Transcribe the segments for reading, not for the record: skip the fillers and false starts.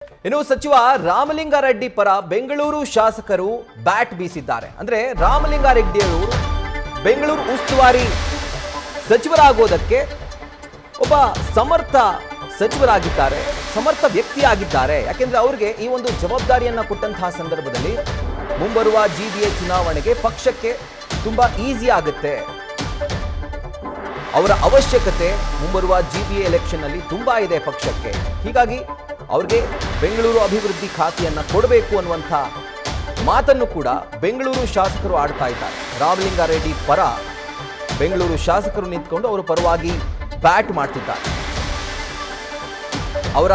ಇನ್ನು ಸಚಿವ ರಾಮಲಿಂಗಾರೆಡ್ಡಿ ಪರ ಬೆಂಗಳೂರು ಶಾಸಕರು ಬ್ಯಾಟ್ ಬೀಸಿದ್ದಾರೆ. ಅಂದ್ರೆ ರಾಮಲಿಂಗಾರೆಡ್ಡಿ ಅವರು ಬೆಂಗಳೂರು ಉಸ್ತುವಾರಿ ಸಚಿವರಾಗೋದಕ್ಕೆ ಒಬ್ಬ ಸಮರ್ಥ ಸಚಿವರಾಗಿದ್ದಾರೆ, ಸಮರ್ಥ ವ್ಯಕ್ತಿಯಾಗಿದ್ದಾರೆ. ಯಾಕೆಂದ್ರೆ ಅವರಿಗೆ ಈ ಒಂದು ಜವಾಬ್ದಾರಿಯನ್ನ ಕೊಟ್ಟಂತಹ ಸಂದರ್ಭದಲ್ಲಿ ಮುಂಬರುವ ಜಿಬಿಎ ಚುನಾವಣೆಗೆ ಪಕ್ಷಕ್ಕೆ ತುಂಬಾ ಈಸಿ ಆಗುತ್ತೆ. ಅವರ ಅವಶ್ಯಕತೆ ಮುಂಬರುವ ಜಿಬಿಎ ಎಲೆಕ್ಷನ್ ಅಲ್ಲಿ ತುಂಬಾ ಇದೆ ಪಕ್ಷಕ್ಕೆ. ಹೀಗಾಗಿ ಅವ್ರಿಗೆ ಬೆಂಗಳೂರು ಅಭಿವೃದ್ಧಿ ಖಾತೆಯನ್ನ ಕೊಡಬೇಕು ಅನ್ನುವಂಥ ಮಾತನ್ನು ಕೂಡ ಬೆಂಗಳೂರು ಶಾಸಕರು ಆಡ್ತಾ ಇದ್ದಾರೆ. ರಾಮಲಿಂಗಾರೆಡ್ಡಿ ಪರ ಬೆಂಗಳೂರು ಶಾಸಕರು ನಿಂತ್ಕೊಂಡು ಅವರ ಪರವಾಗಿ ಬ್ಯಾಟ್ ಮಾಡ್ತಿದ್ದಾರೆ. ಅವರ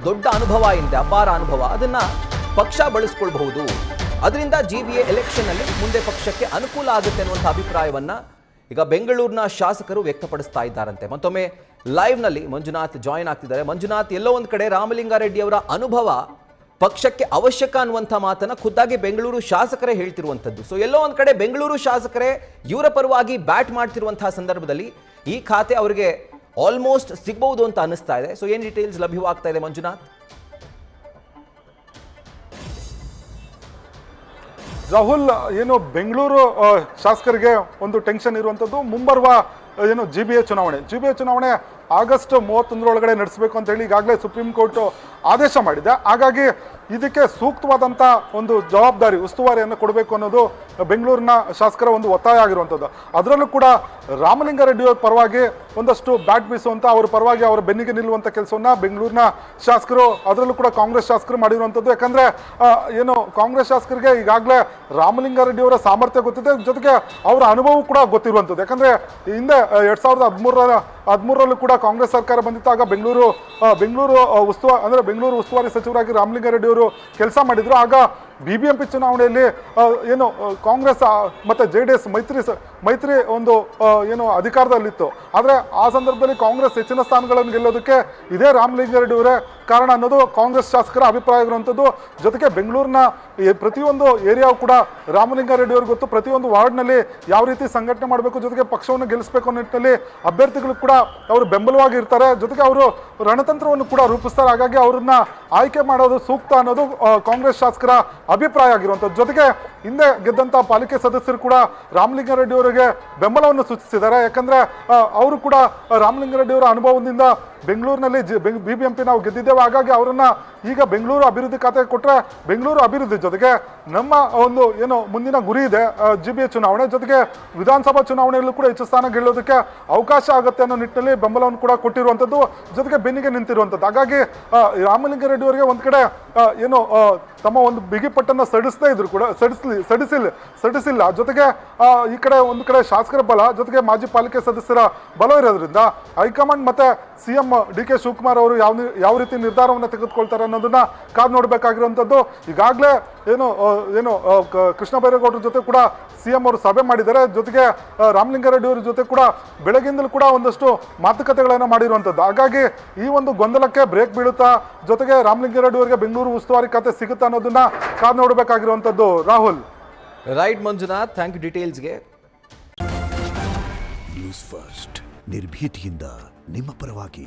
ದೊಡ್ಡ ಅನುಭವ ಇದೆ, ಅಪಾರ ಅನುಭವ, ಅದನ್ನ ಪಕ್ಷ ಬಳಸ್ಕೊಳ್ಬಹುದು. ಅದರಿಂದ ಜಿಬಿಎ ಎಲೆಕ್ಷನ್ ಅಲ್ಲಿ ಮುಂದೆ ಪಕ್ಷಕ್ಕೆ ಅನುಕೂಲ ಆಗುತ್ತೆ ಅನ್ನುವಂಥ ಅಭಿಪ್ರಾಯವನ್ನ ಈಗ ಬೆಂಗಳೂರಿನ ಶಾಸಕರು ವ್ಯಕ್ತಪಡಿಸ್ತಾ ಇದ್ದಾರಂತೆ. ಮತ್ತೊಮ್ಮೆ ಲೈವ್ ನಲ್ಲಿ ಮಂಜುನಾಥ್ ಜಾಯಿನ್ ಆಗ್ತಿದ್ದಾರೆ. ಮಂಜುನಾಥ್, ಎಲ್ಲೋ ಒಂದ್ ಕಡೆ ರಾಮಲಿಂಗಾರೆಡ್ಡಿ ಅವರ ಅನುಭವ ಪಕ್ಷಕ್ಕೆ ಅವಶ್ಯಕ ಅನ್ನುವಂಥ ಮಾತನ್ನ ಖುದ್ದಾಗಿ ಬೆಂಗಳೂರು ಶಾಸಕರೇ ಹೇಳ್ತಿರುವಂಥದ್ದು. ಸೊ ಎಲ್ಲೋ ಒಂದ್ ಕಡೆ ಬೆಂಗಳೂರು ಶಾಸಕರೇ ಇವರ ಪರವಾಗಿ ಬ್ಯಾಟ್ ಮಾಡ್ತಿರುವಂತಹ ಸಂದರ್ಭದಲ್ಲಿ ಈ ಖಾತೆ ಅವರಿಗೆ ಆಲ್ಮೋಸ್ಟ್ ಸಿಗಬಹುದು ಅಂತ ಅನಿಸ್ತಾ ಇದೆ. ಸೊ ಏನ್ ಡೀಟೇಲ್ಸ್ ಲಭ್ಯವಾಗ್ತಾ ಇದೆ ಮಂಜುನಾಥ್? ರಾಹುಲ್, ಏನು ಬೆಂಗಳೂರು ಶಾಸಕರಿಗೆ ಒಂದು ಟೆನ್ಷನ್ ಇರುವಂಥದ್ದು ಮುಂಬರುವ ಏನು ಜಿಬಿಎ ಚುನಾವಣೆ ಆಗಸ್ಟ್ 31 ನಡೆಸಬೇಕು ಅಂತ ಹೇಳಿ ಈಗಾಗಲೇ ಸುಪ್ರೀಂ ಕೋರ್ಟ್ ಆದೇಶ ಮಾಡಿದೆ. ಹಾಗಾಗಿ ಇದಕ್ಕೆ ಸೂಕ್ತವಾದಂಥ ಒಂದು ಜವಾಬ್ದಾರಿ, ಉಸ್ತುವಾರಿಯನ್ನು ಕೊಡಬೇಕು ಅನ್ನೋದು ಬೆಂಗಳೂರಿನ ಶಾಸಕರ ಒಂದು ಒತ್ತಾಯ ಆಗಿರುವಂಥದ್ದು. ಅದರಲ್ಲೂ ಕೂಡ ರಾಮಲಿಂಗಾರೆಡ್ಡಿ ಅವರ ಪರವಾಗಿ ಒಂದಷ್ಟು ಬ್ಯಾಟ್ ಬೀಸುವಂಥ, ಅವರ ಪರವಾಗಿ ಅವರ ಬೆನ್ನಿಗೆ ನಿಲ್ಲುವಂಥ ಕೆಲಸವನ್ನು ಬೆಂಗಳೂರಿನ ಶಾಸಕರು, ಅದರಲ್ಲೂ ಕೂಡ ಕಾಂಗ್ರೆಸ್ ಶಾಸಕರು ಮಾಡಿರುವಂಥದ್ದು. ಯಾಕಂದರೆ ಏನು ಕಾಂಗ್ರೆಸ್ ಶಾಸಕರಿಗೆ ಈಗಾಗಲೇ ರಾಮಲಿಂಗಾರೆಡ್ಡಿ ಅವರ ಸಾಮರ್ಥ್ಯ ಗೊತ್ತಿದೆ, ಜೊತೆಗೆ ಅವರ ಅನುಭವ ಕೂಡ ಗೊತ್ತಿರುವಂಥದ್ದು. ಯಾಕಂದರೆ ಹಿಂದೆ 2013ರಲ್ಲೂ ಕೂಡ ಕಾಂಗ್ರೆಸ್ ಸರ್ಕಾರ ಬಂದಿದ್ದಾಗ ಬೆಂಗಳೂರು ಉಸ್ತುವಾರಿ ಸಚಿವರಾಗಿ ರಾಮಲಿಂಗಾರೆಡ್ಡಿ ಅವರು ಕೆಲಸ ಮಾಡಿದ್ರು. ಆಗ BBMP ಚುನಾವಣೆಯಲ್ಲಿ ಏನು ಕಾಂಗ್ರೆಸ್ ಮತ್ತು JDS ಮೈತ್ರಿ ಒಂದು ಏನು ಅಧಿಕಾರದಲ್ಲಿತ್ತು. ಆದರೆ ಆ ಸಂದರ್ಭದಲ್ಲಿ ಕಾಂಗ್ರೆಸ್ ಹೆಚ್ಚಿನ ಸ್ಥಾನಗಳನ್ನು ಗೆಲ್ಲೋದಕ್ಕೆ ಇದೇ ರಾಮಲಿಂಗಾರೆಡ್ಡಿ ಅವರೇ ಕಾರಣ ಅನ್ನೋದು ಕಾಂಗ್ರೆಸ್ ಶಾಸಕರ ಅಭಿಪ್ರಾಯ ಆಗಿರುವಂಥದ್ದು. ಜೊತೆಗೆ ಬೆಂಗಳೂರಿನ ಪ್ರತಿಯೊಂದು ಏರಿಯಾವು ಕೂಡ ರಾಮಲಿಂಗಾರೆಡ್ಡಿ ಅವ್ರಿಗೆ ಗೊತ್ತು. ಪ್ರತಿಯೊಂದು ವಾರ್ಡ್ನಲ್ಲಿ ಯಾವ ರೀತಿ ಸಂಘಟನೆ ಮಾಡಬೇಕು, ಜೊತೆಗೆ ಪಕ್ಷವನ್ನು ಗೆಲ್ಲಿಸಬೇಕು ಅನ್ನೋ ನಿಟ್ಟಿನಲ್ಲಿ ಅಭ್ಯರ್ಥಿಗಳು ಕೂಡ ಅವರು ಬೆಂಬಲವಾಗಿ ಇರ್ತಾರೆ. ಜೊತೆಗೆ ಅವರು ರಣತಂತ್ರವನ್ನು ಕೂಡ ರೂಪಿಸ್ತಾರೆ. ಹಾಗಾಗಿ ಅವ್ರನ್ನ ಆಯ್ಕೆ ಮಾಡೋದು ಸೂಕ್ತ ಅನ್ನೋದು ಕಾಂಗ್ರೆಸ್ ಶಾಸಕರ ಅಭಿಪ್ರಾಯ ಆಗಿರುವಂಥದ್ದು. ಜೊತೆಗೆ ಹಿಂದೆ ಗೆದ್ದಂಥ ಪಾಲಿಕೆ ಸದಸ್ಯರು ಕೂಡ ರಾಮಲಿಂಗಾರೆಡ್ಡಿ ಅವರಿಗೆ ಬೆಂಬಲವನ್ನು ಸೂಚಿಸಿದ್ದಾರೆ. ಯಾಕಂದರೆ ಅವರು ಕೂಡ ರಾಮಲಿಂಗಾರೆಡ್ಡಿ ಅವರ ಅನುಭವದಿಂದ ಬೆಂಗಳೂರಿನಲ್ಲಿ BBMP ನಾವು ಗೆದ್ದಿದ್ದೇವೆ. ಹಾಗಾಗಿ ಅವರನ್ನು ಈಗ ಬೆಂಗಳೂರು ಅಭಿವೃದ್ಧಿ ಖಾತೆ ಕೊಟ್ಟರೆ ಬೆಂಗಳೂರು ಅಭಿವೃದ್ಧಿ ಜೊತೆಗೆ ನಮ್ಮ ಒಂದು ಏನು ಮುಂದಿನ ಗುರಿ ಇದೆ ಜಿಬಿಎ ಚುನಾವಣೆ, ಜೊತೆಗೆ ವಿಧಾನಸಭಾ ಚುನಾವಣೆಯಲ್ಲೂ ಕೂಡ ಹೆಚ್ಚು ಸ್ಥಾನ ಗೆಲ್ಲೋದಕ್ಕೆ ಅವಕಾಶ ಆಗುತ್ತೆ ಅನ್ನೋ ನಿಟ್ಟಿನಲ್ಲಿ ಬೆಂಬಲವನ್ನು ಕೂಡ ಕೊಟ್ಟಿರುವಂಥದ್ದು, ಜೊತೆಗೆ ಬೆನ್ನಿಗೆ ನಿಂತಿರುವಂಥದ್ದು. ಹಾಗಾಗಿ ರಾಮಲಿಂಗಾರೆಡ್ಡಿ ಅವರಿಗೆ ಒಂದು ಕಡೆ ಏನು ತಮ್ಮ ಒಂದು ಬಿಗಿಪಟ್ಟನ್ನು ಸಡಿಸ್ತಾ ಇದ್ರು ಕೂಡ ಸಡಿಸಿಲ್ಲ. ಜೊತೆಗೆ ಈ ಕಡೆ ಒಂದು ಕಡೆ ಶಾಸಕರ ಬಲ, ಜೊತೆಗೆ ಮಾಜಿ ಪಾಲಿಕೆ ಸದಸ್ಯರ ಬಲ ಇರೋದ್ರಿಂದ ಹೈಕಮಾಂಡ್ ಮತ್ತೆ CM DK ಶಿವಕುಮಾರ್ ಅವರು ಯಾವ ರೀತಿ ನಿರ್ಧಾರವನ್ನು ತೆಗೆದುಕೊಳ್ತಾರೆ ಅನ್ನೋದನ್ನ ಕಾದು ನೋಡಬೇಕಾಗಿರುವಂಥದ್ದು. ಈಗಾಗಲೇ ಏನು ಕೃಷ್ಣ ಬೈರೇಗೌಡರ ಜೊತೆ ಕೂಡ CM ಅವರು ಸಭೆ ಮಾಡಿದ್ದಾರೆ. ಜೊತೆಗೆ ರಾಮಲಿಂಗಾರೆಡ್ಡಿ ಅವರ ಜೊತೆ ಕೂಡ ಬೆಳಗಿಂದಲೂ ಕೂಡ ಒಂದಷ್ಟು ಮಾತುಕತೆಗಳನ್ನು ಮಾಡಿರುವಂಥದ್ದು. ಹಾಗಾಗಿ ಈ ಒಂದು ಗೊಂದಲಕ್ಕೆ ಬ್ರೇಕ್ ಬೀಳುತ್ತಾ, ಜೊತೆಗೆ ರಾಮಲಿಂಗಾರೆಡ್ಡಿ ಅವರಿಗೆ ಬೆಂಗಳೂರು ಉಸ್ತುವಾರಿ ಖಾತೆ ಸಿಗುತ್ತಾ ಅನ್ನೋದನ್ನ ಕಾದು ನೋಡಬೇಕಾಗಿರುವಂಥದ್ದು. Rahul. Right Manjunath, thank you ಡೀಟೇಲ್ಸ್ಗೆ. ನ್ಯೂಸ್ ಫಸ್ಟ್ ನಿರ್ಭೀತಿಯಿಂದ ನಿಮ್ಮ ಪರವಾಗಿ.